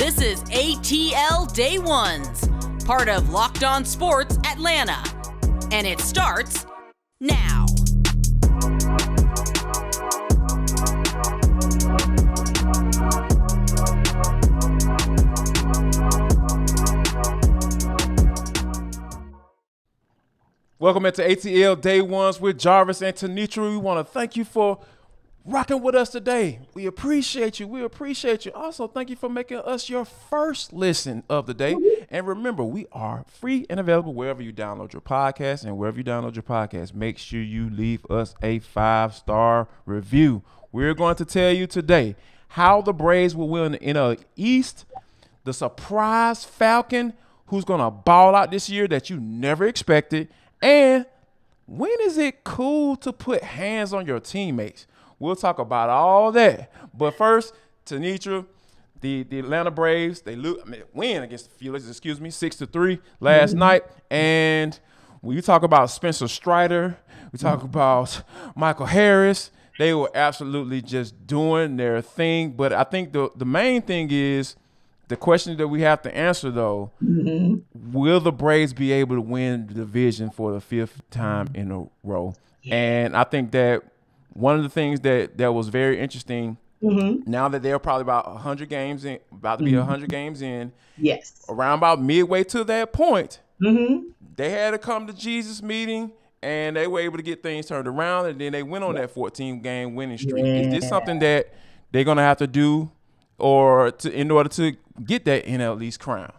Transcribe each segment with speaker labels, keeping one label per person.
Speaker 1: This is ATL Day Ones, part of Locked On Sports Atlanta. And it starts now.
Speaker 2: Welcome into ATL Day Ones with Jarvis and Tenitra. We want to thank you for rocking with us today. We appreciate you. We appreciate you. Also, thank you for making us your first listen of the day. And remember, we are free and available wherever you download your podcast. And wherever you download your podcast, make sure you leave us a 5-star review. We're going to tell you today how the Braves will win in the East, the surprise Falcon who's going to ball out this year that you never expected, and when is it cool to put hands on your teammates? We'll talk about all that. But first, Tenitra, the Atlanta Braves, they win against the Phillies, 6-3 last night. And when you talk about Spencer Strider, we talk about Michael Harris, they were absolutely just doing their thing. But I think the main thing is the question that we have to answer, though, will the Braves be able to win the division for the 5th time in a row? And I think that one of the things that was very interesting, now that they're probably about 100 games in, about to be 100 games in, around about midway to that point, they had to come to Jesus meeting, and they were able to get things turned around, and then they went on that 14-game winning streak. Is this something that they're going to have to do in order to get that NL East crown?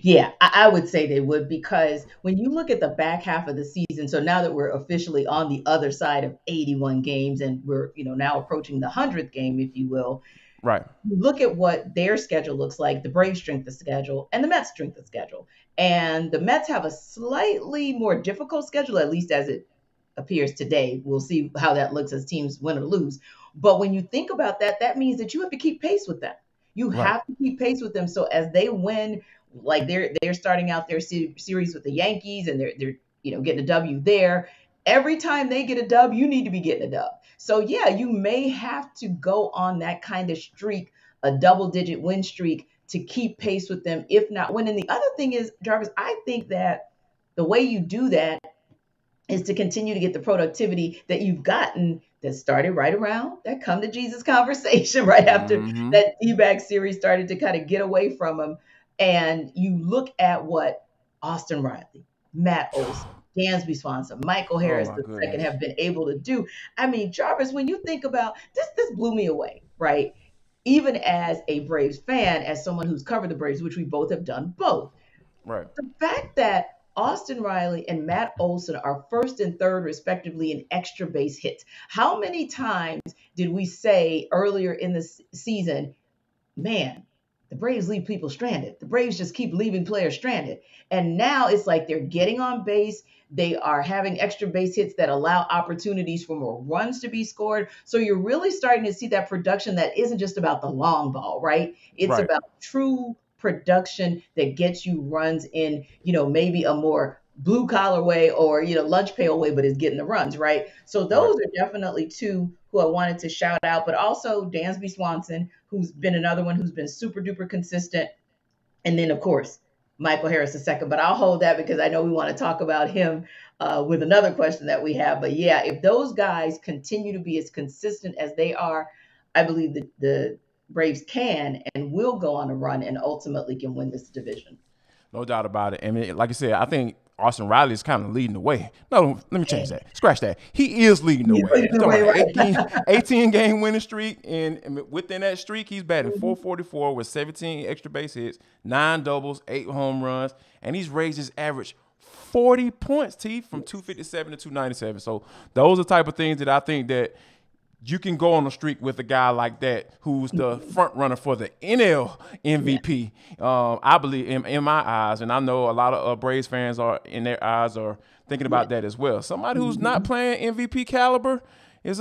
Speaker 3: Yeah, I would say they would, because when you look at the back half of the season, so now that we're officially on the other side of 81 games and we're, now approaching the 100th game, if you will.
Speaker 2: Right.
Speaker 3: Look at what their schedule looks like, the Braves' strength of schedule and the Mets' strength of schedule. And the Mets have a slightly more difficult schedule, at least as it appears today. We'll see how that looks as teams win or lose. But when you think about that, that means that you have to keep pace with them. You have to keep pace with them. So as they win, like they're starting out their series with the Yankees, and they're getting a W there. Every time they get a dub, you need to be getting a dub. So yeah, you may have to go on that kind of streak, a double-digit win streak, to keep pace with them, if not win. And the other thing is, Jarvis, I think that the way you do that is to continue to get the productivity that you've gotten that started right around that come to Jesus conversation right after that D-bag series started to kind of get away from him. And you look at what Austin Riley, Matt Olson, Dansby Swanson, Michael Harris II have been able to do. I mean, Jarvis, when you think about this blew me away, right? Even as a Braves fan, as someone who's covered the Braves, which we both have done both. Right. The fact that Austin Riley and Matt Olson are first and third, respectively, in extra base hits. How many times did we say earlier in the season, man, the Braves leave people stranded. The Braves just keep leaving players stranded. And now it's like they're getting on base. They are having extra base hits that allow opportunities for more runs to be scored. So you're really starting to see that production that isn't just about the long ball, right? It's about true production that gets you runs in, maybe a more blue collar way or, lunch pail way, but is getting the runs, right? So those are definitely two who I wanted to shout out, but also Dansby Swanson, who's been another one who's been super duper consistent. And then of course, Michael Harris II, but I'll hold that because I know we want to talk about him with another question that we have. But yeah, if those guys continue to be as consistent as they are, I believe that the Braves can and will go on a run and ultimately can win this division.
Speaker 2: No doubt about it. I mean, like I said, I think Austin Riley is kind of leading the way. No, let me change that. Scratch that. He is leading the way. 18-game winning streak, and within that streak, he's batting .444 with 17 extra base hits, 9 doubles, 8 home runs, and he's raised his average 40 points, from 257 to 297. So those are the type of things that I think that you can go on a streak with a guy like that who's the front runner for the NL MVP. I believe in my eyes, and I know a lot of Braves fans are in their eyes are thinking about that as well. Somebody who's not playing MVP caliber is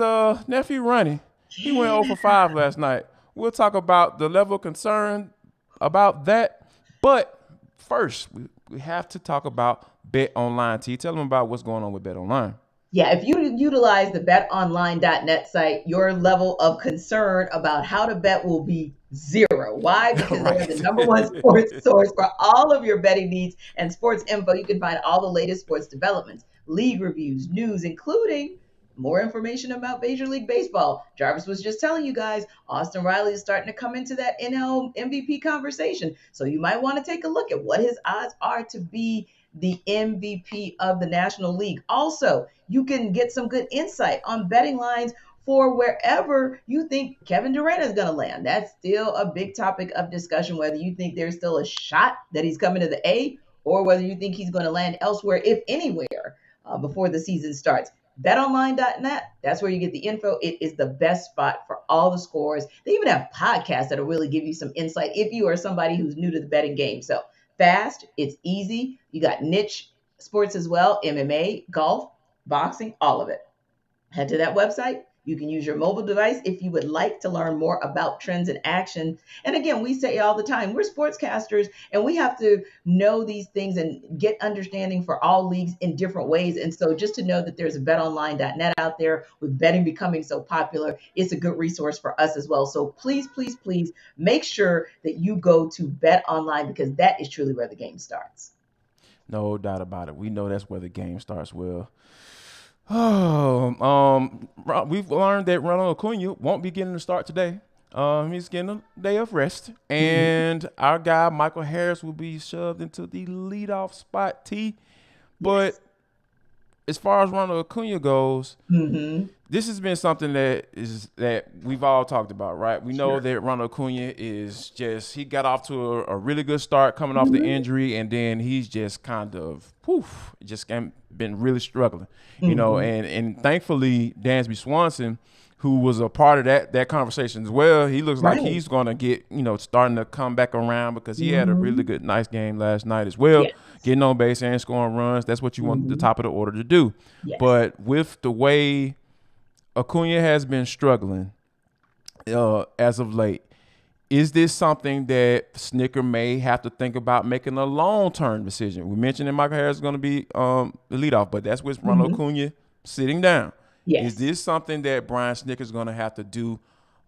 Speaker 2: nephew Ronnie. He went 0 for 5 last night. We'll talk about the level of concern about that. But first, we have to talk about BetOnline. T, tell them about what's going on with BetOnline.
Speaker 3: Yeah, if you utilize the betonline.net site, your level of concern about how to bet will be Zero. Why? Because they are the number
Speaker 2: Right.
Speaker 3: one sports source for all of your betting needs and sports info. You can find all the latest sports developments, league reviews, news, including more information about Major League Baseball. Jarvis was just telling you guys, Austin Riley is starting to come into that NL MVP conversation. So you might want to take a look at what his odds are to be the MVP of the National League. Also, you can get some good insight on betting lines for wherever you think Kevin Durant is going to land. That's still a big topic of discussion, whether you think there's still a shot that he's coming to the A or whether you think he's going to land elsewhere, if anywhere, before the season starts. BetOnline.net, that's where you get the info. It is the best spot for all the scores. They even have podcasts that'll really give you some insight if you are somebody who's new to the betting game. So fast, it's easy. You got niche sports as well, MMA, golf, boxing, all of it. Head to that website. You can use your mobile device if you would like to learn more about trends in action. And again, we say all the time, we're sportscasters and we have to know these things and get understanding for all leagues in different ways. And so just to know that there's a betonline.net out there with betting becoming so popular, it's a good resource for us as well. So please, please, please make sure that you go to BetOnline because that is truly where the game starts.
Speaker 2: No doubt about it. We know that's where the game starts. Well, we've learned that Ronald Acuna won't be getting the start today. He's getting a day of rest, and our guy Michael Harris will be shoved into the leadoff spot. But
Speaker 3: Yes.
Speaker 2: as far as Ronald Acuna goes, this has been something that we've all talked about, right? We know that Ronald Acuna is he got off to a really good start coming off the injury, and then he's just kind of been really struggling, you know. And thankfully, Dansby Swanson, who was a part of that conversation as well, he looks like he's going to get, starting to come back around because he had a really good, nice game last night as well, getting on base and scoring runs. That's what you want the top of the order to do.
Speaker 3: Yes.
Speaker 2: But with the way Acuna has been struggling as of late, is this something that Snitker may have to think about making a long-term decision? We mentioned that Michael Harris is going to be the leadoff, but that's with Ronald Acuna sitting down.
Speaker 3: Yes.
Speaker 2: Is this something that Brian Snitker is going to have to do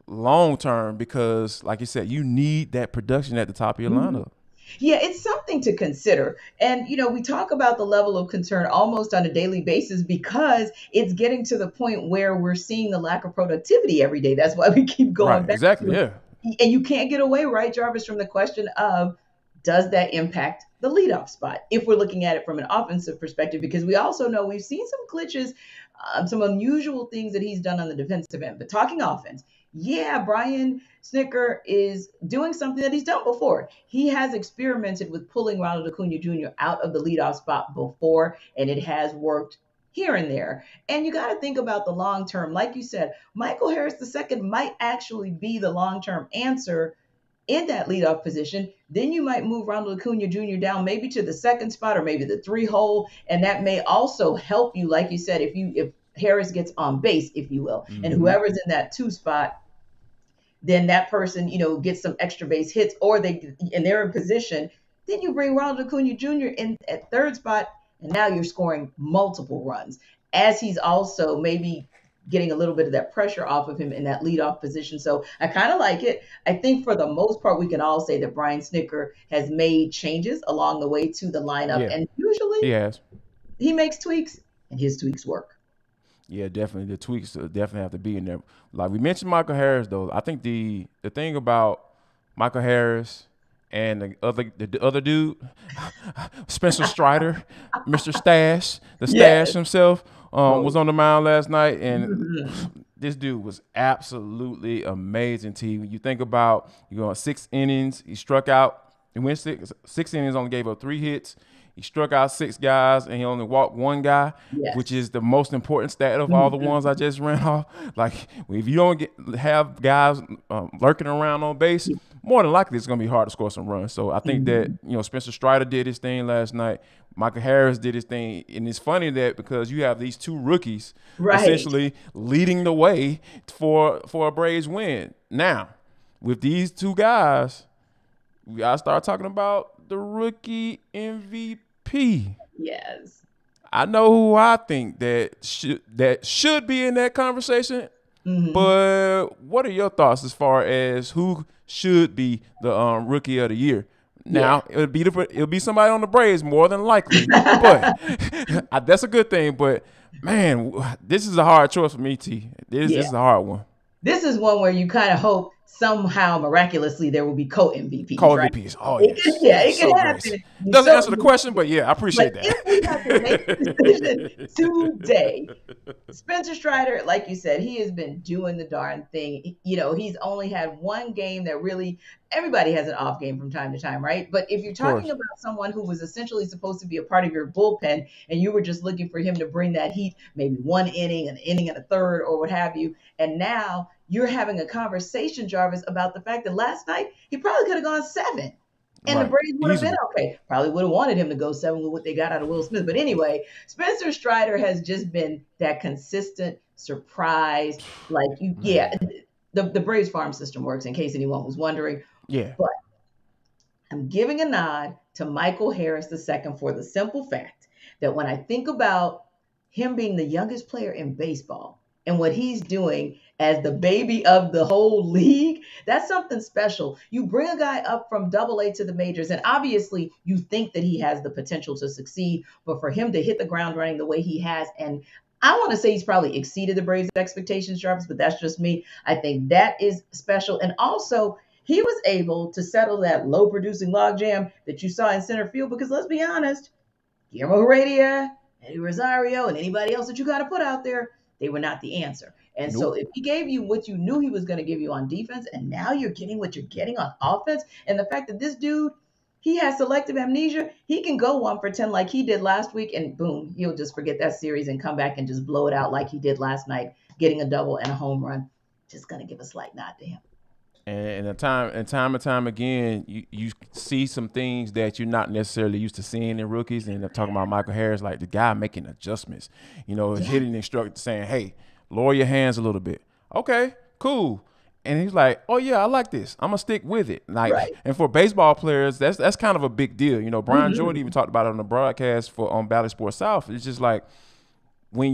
Speaker 2: long-term? Because, like you said, you need that production at the top of your lineup.
Speaker 3: Yeah, it's something to consider. And, we talk about the level of concern almost on a daily basis because it's getting to the point where we're seeing the lack of productivity every day. That's why we keep going back.
Speaker 2: Exactly, yeah.
Speaker 3: And you can't get away, right, Jarvis, from the question of, does that impact the leadoff spot? If we're looking at it from an offensive perspective, because we also know we've seen some glitches, some unusual things that he's done on the defensive end. But talking offense, Brian Snitker is doing something that he's done before. He has experimented with pulling Ronald Acuna Jr. out of the leadoff spot before, and it has worked here and there. And you got to think about the long term. Like you said, Michael Harris II might actually be the long term answer in that leadoff position. Then you might move Ronald Acuna Jr. down maybe to the second spot or maybe the 3 hole. And that may also help you, like you said, if Harris gets on base, if you will, and whoever's in that 2 spot, then that person, gets some extra base hits or they're in position. Then you bring Ronald Acuna Jr. in at 3rd spot, and now you're scoring multiple runs as he's also maybe getting a little bit of that pressure off of him in that leadoff position. So I kind of like it. I think for the most part, we can all say that Brian Snitker has made changes along the way to the lineup.
Speaker 2: Yeah.
Speaker 3: And usually he makes tweaks and his tweaks work.
Speaker 2: Yeah, definitely. The tweaks definitely have to be in there. Like we mentioned Michael Harris, though. I think the thing about Michael Harris and the other dude, Spencer Strider, Mr. Stash, Stash himself, was on the mound last night, and this dude was absolutely amazing. When you think about, you go on 6 innings, he struck out. He went 6 innings, only gave up 3 hits. He struck out 6 guys, and he only walked 1 guy, which is the most important stat of all the ones I just ran off. Like, if you don't have guys lurking around on base, more than likely it's going to be hard to score some runs. So I think that, Spencer Strider did his thing last night. Michael Harris did his thing. And it's funny that because you have these 2 rookies essentially leading the way for a Braves win. Now, with these 2 guys, we got to start talking about the rookie MVP.
Speaker 3: Yes.
Speaker 2: I know who I think that should be in that conversation. But what are your thoughts as far as who should be the rookie of the year? Now, it'll be somebody on the Braves more than likely, but that's a good thing. But, man, this is a hard choice for me, T. This is a hard one.
Speaker 3: This is one where you kind of hope somehow miraculously there will be co-MVPs.
Speaker 2: Co-MVPs. Right? Oh, yes.
Speaker 3: It can happen.
Speaker 2: Doesn't answer the question, but yeah, I appreciate that.
Speaker 3: If we have to make a decision today, Spencer Strider, like you said, he has been doing the darn thing. He's only had one game that really, everybody has an off game from time to time, right? But if you're talking about someone who was essentially supposed to be a part of your bullpen and you were just looking for him to bring that heat, maybe one inning, an inning and a third or what have you, and now you're having a conversation, Jarvis, about the fact that last night he probably could have gone 7. And the Braves would have been okay. Probably would have wanted him to go 7 with what they got out of Will Smith. But anyway, Spencer Strider has just been that consistent surprise. The Braves farm system works, in case anyone was wondering.
Speaker 2: Yeah.
Speaker 3: But I'm giving a nod to Michael Harris II for the simple fact that when I think about him being the youngest player in baseball and what he's doing as the baby of the whole league, that's something special. You bring a guy up from AA to the majors, and obviously you think that he has the potential to succeed, but for him to hit the ground running the way he has, and I want to say he's probably exceeded the Braves' expectations, Jarvis, but that's just me. I think that is special. And also, he was able to settle that low-producing logjam that you saw in center field, because let's be honest, Guillermo Heredia, Eddie Rosario, and anybody else that you got to put out there, they were not the answer. And so if he gave you what you knew he was going to give you on defense, and now you're getting what you're getting on offense, and the fact that this dude, he has selective amnesia, he can go 1 for 10 like he did last week, and boom, he'll just forget that series and come back and just blow it out like he did last night, getting a double and a home run. Just going to give a slight nod to him.
Speaker 2: And time and time again, you see some things that you're not necessarily used to seeing in rookies. And I'm talking about Michael Harris, like the guy making adjustments, hitting the instructor saying, hey, lower your hands a little bit. Okay, cool. And he's like, oh, yeah, I like this. I'm going to stick with it. And for baseball players, that's kind of a big deal. Brian Jordan even talked about it on the broadcast on Bally Sports South. It's just like, when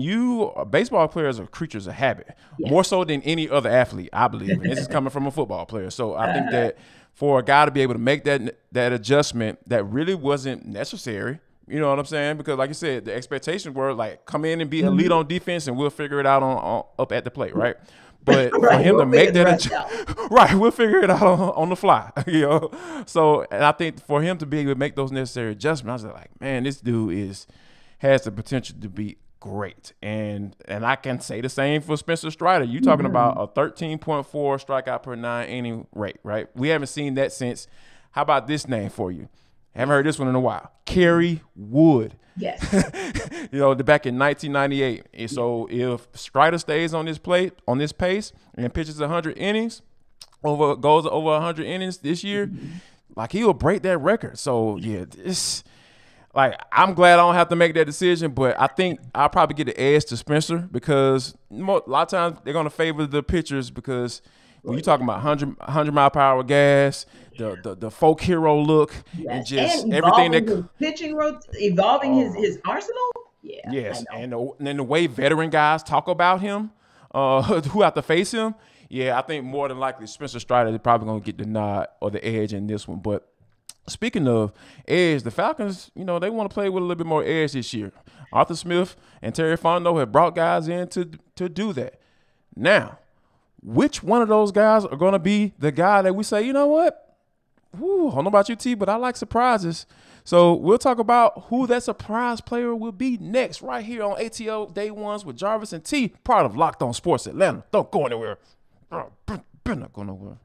Speaker 2: baseball players are creatures of habit, more so than any other athlete, I believe. And this is coming from a football player. So I think that for a guy to be able to make that adjustment that really wasn't necessary, you know what I'm saying? Because like you said, the expectations were like, come in and be elite on defense and we'll figure it out on up at the plate, right? But for him to make that adjustment, right, we'll figure it out on the fly, So, and I think for him to be able to make those necessary adjustments, I was like, man, this dude has the potential to be great. And I can say the same for Spencer Strider. You're talking about a 13.4 strikeout per 9 inning rate, right? We haven't seen that since. How about this name for you? Haven't heard this one in a while. Kerry Wood.
Speaker 3: Yes.
Speaker 2: Back in 1998. And so if Strider stays on this pace and pitches 100 innings, goes over 100 innings this year, like he will break that record. So yeah, I'm glad I don't have to make that decision, but I think I'll probably get the edge to Spencer because a lot of times they're going to favor the pitchers because when you're talking about 100 mile per hour gas, the folk hero look, and just everything that
Speaker 3: his pitching evolving his arsenal. Yeah.
Speaker 2: Yes, and the way veteran guys talk about him, who have to face him. Yeah, I think more than likely Spencer Strider is probably going to get the nod or the edge in this one, but. Speaking of edge, the Falcons, they want to play with a little bit more edge this year. Arthur Smith and Terry Fontenot have brought guys in to do that. Now, which one of those guys are going to be the guy that we say, you know what? I don't know about you, T, but I like surprises. So we'll talk about who that surprise player will be next right here on ATL Day Ones with Jarvis and T, part of Locked On Sports Atlanta. Don't go anywhere. Better not go nowhere.